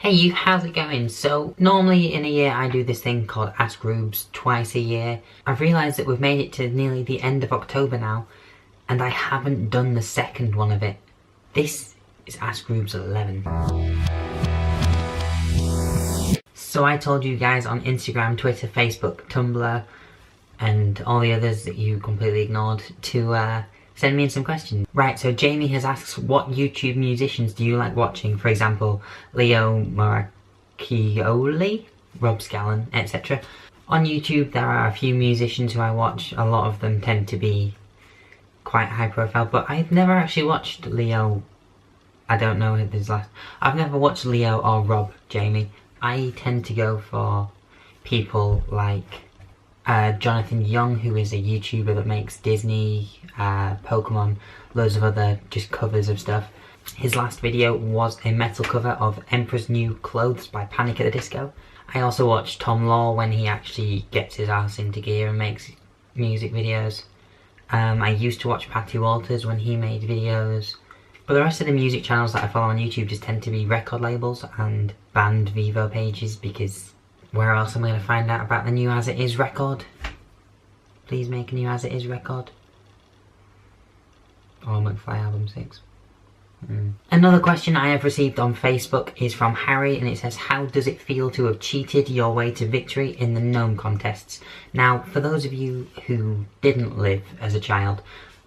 Hey you, how's it going? So normally in a year I do this thing called Ask Ruubez twice a year. I've realised that we've made it to nearly the end of October now and I haven't done the second one of it. This is Ask Ruubez 11. So I told you guys on Instagram, Twitter, Facebook, Tumblr and all the others that you completely ignored to send me in some questions. Right, so Jamie has asked, what YouTube musicians do you like watching? For example, Leo Maracchioli, Rob Scallon, etc. On YouTube there are a few musicians who I watch. A lot of them tend to be quite high profile, but I've never actually watched Leo. I don't know his last. I've never watched Leo or Rob, Jamie. I tend to go for people like Jonathan Young, who is a YouTuber that makes Disney, Pokemon, loads of other just covers of stuff. His last video was a metal cover of Emperor's New Clothes by Panic at the Disco. I also watched Tom Law when he actually gets his ass into gear and makes music videos. I used to watch Patty Walters when he made videos. But the rest of the music channels that I follow on YouTube just tend to be record labels and band Vivo pages, because where else am I going to find out about the new As It Is record? Please make a new As It Is record. Or McFly album 6. Another question I have received on Facebook is from Harry, and it says, how does it feel to have cheated your way to victory in the gnome contests? Now, for those of you who didn't live as a child,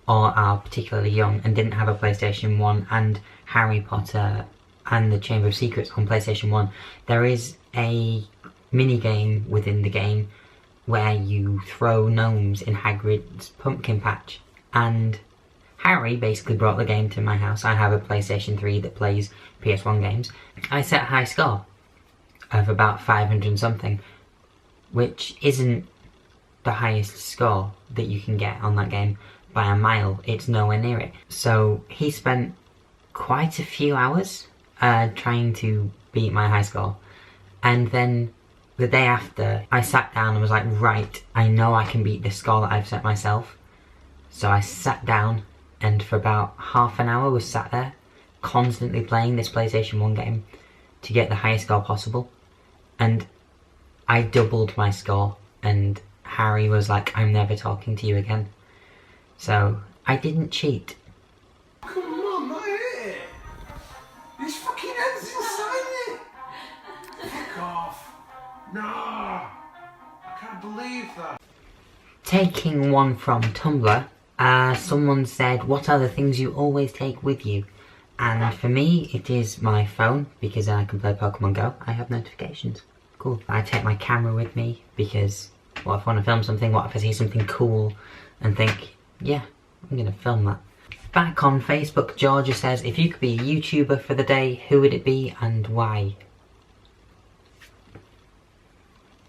or are particularly young and didn't have a PlayStation 1 and Harry Potter and the Chamber of Secrets on PlayStation 1, there is a mini-game within the game where you throw gnomes in Hagrid's pumpkin patch, and Harry basically brought the game to my house. I have a PlayStation 3 that plays PS1 games. I set a high score of about 500 and something, which isn't the highest score that you can get on that game by a mile. It's nowhere near it. So he spent quite a few hours trying to beat my high score, and then the day after, I sat down and was like, right, I know I can beat this score that I've set myself. So I sat down and for about half an hour was sat there, constantly playing this PlayStation 1 game to get the highest score possible. And I doubled my score, and Harry was like, I'm never talking to you again. So, I didn't cheat. Come on, not it! His fucking head's inside it! Fuck off! No! I can't believe that. Taking one from Tumblr, someone said, what are the things you always take with you? And for me, it is my phone, because then I can play Pokemon Go. I have notifications. Cool. I take my camera with me, because what if I want to film something? What if I see something cool and think, yeah, I'm gonna film that. Back on Facebook, Georgia says, if you could be a YouTuber for the day, who would it be and why?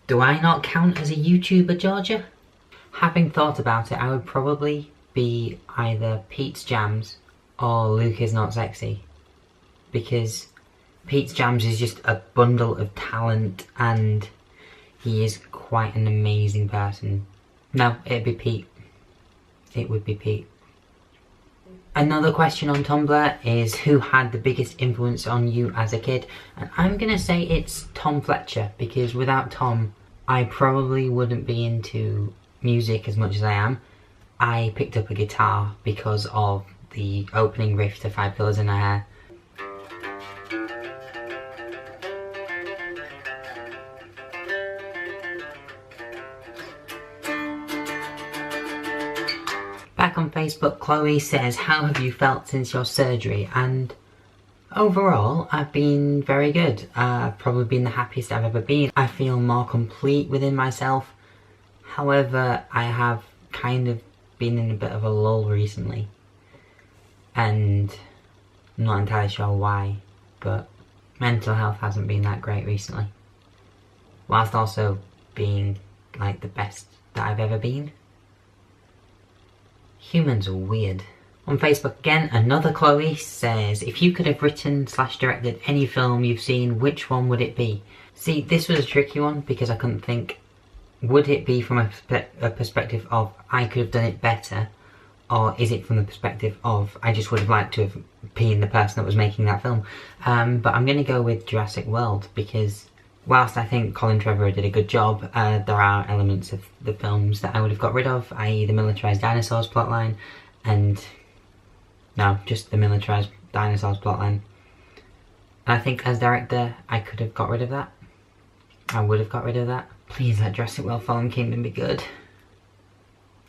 Do I not count as a YouTuber, Georgia? Having thought about it, I would probably be either Pete's Jams or Luke Is Not Sexy. Because Pete's Jams is just a bundle of talent and he is quite an amazing person. No, it'd be Pete. It would be Pete. Another question on Tumblr is, who had the biggest influence on you as a kid? And I'm gonna say it's Tom Fletcher, because without Tom, I probably wouldn't be into music as much as I am. I picked up a guitar because of the opening riff to 5 Pillars in a Hair. Back on Facebook, Chloe says, how have you felt since your surgery? And overall, I've been very good. I've probably been the happiest I've ever been. I feel more complete within myself. However, I have kind of been in a bit of a lull recently. And I'm not entirely sure why, but mental health hasn't been that great recently. Whilst also being like the best that I've ever been. Humans are weird. On Facebook again, another Chloe says, if you could have written/directed any film you've seen, which one would it be? See, this was a tricky one because I couldn't think, would it be from a perspective of I could have done it better, or is it from the perspective of I just would have liked to have being the person that was making that film. But I'm going to go with Jurassic World, because whilst I think Colin Trevorrow did a good job, there are elements of the films that I would have got rid of, i.e. the militarised dinosaurs plotline, and no, just the militarised dinosaurs plotline. And I think as director, I could have got rid of that. I would have got rid of that. Please let Jurassic World Fallen Kingdom be good.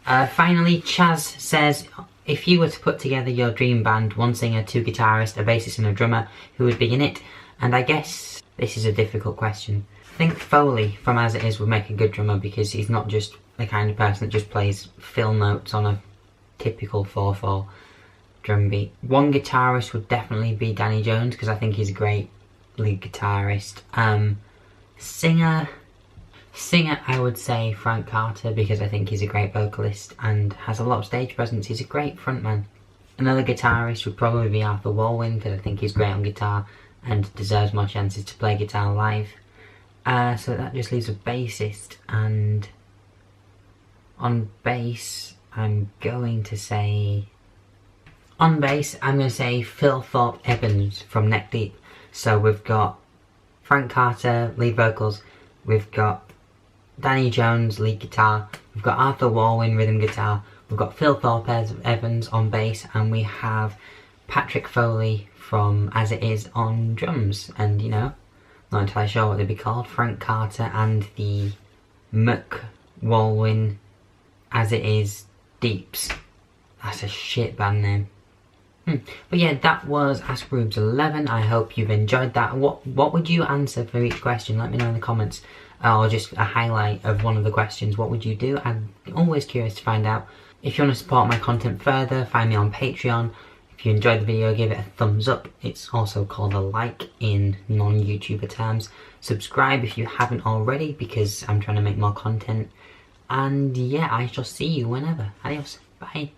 Finally, Chaz says, if you were to put together your dream band, 1 singer, 2 guitarists, a bassist and a drummer, who would be in it? And I guess this is a difficult question. I think Foley from As It Is would make a good drummer, because he's not just the kind of person that just plays fill notes on a typical 4/4 drum beat. 1 guitarist would definitely be Danny Jones, because I think he's a great lead guitarist. Singer, I would say Frank Carter, because I think he's a great vocalist and has a lot of stage presence. He's a great frontman. Another guitarist would probably be Arthur Walwyn, because I think he's great on guitar and deserves more chances to play guitar live. So that just leaves a bassist, and on bass, I'm going to say Phil Thorpe Evans from Neck Deep. So we've got Frank Carter, lead vocals, we've got Danny Jones, lead guitar, we've got Arthur Walwyn, rhythm guitar, we've got Phil Thorpe Evans on bass, and we have Patrick Foley from As It Is on drums. And you know, not entirely sure what they'd be called, Frank Carter and the Walwyn As It Is Deeps. That's a shit band name. But yeah, that was Ask Ruubez 11. I hope you've enjoyed that. What would you answer for each question? Let me know in the comments. Or just a highlight of one of the questions. What would you do? I'm always curious to find out. If you want to support my content further, find me on Patreon. If you enjoyed the video, give it a thumbs up. It's also called a like in non-YouTuber terms. Subscribe if you haven't already, because I'm trying to make more content. And yeah, I shall see you whenever. Adios. Bye.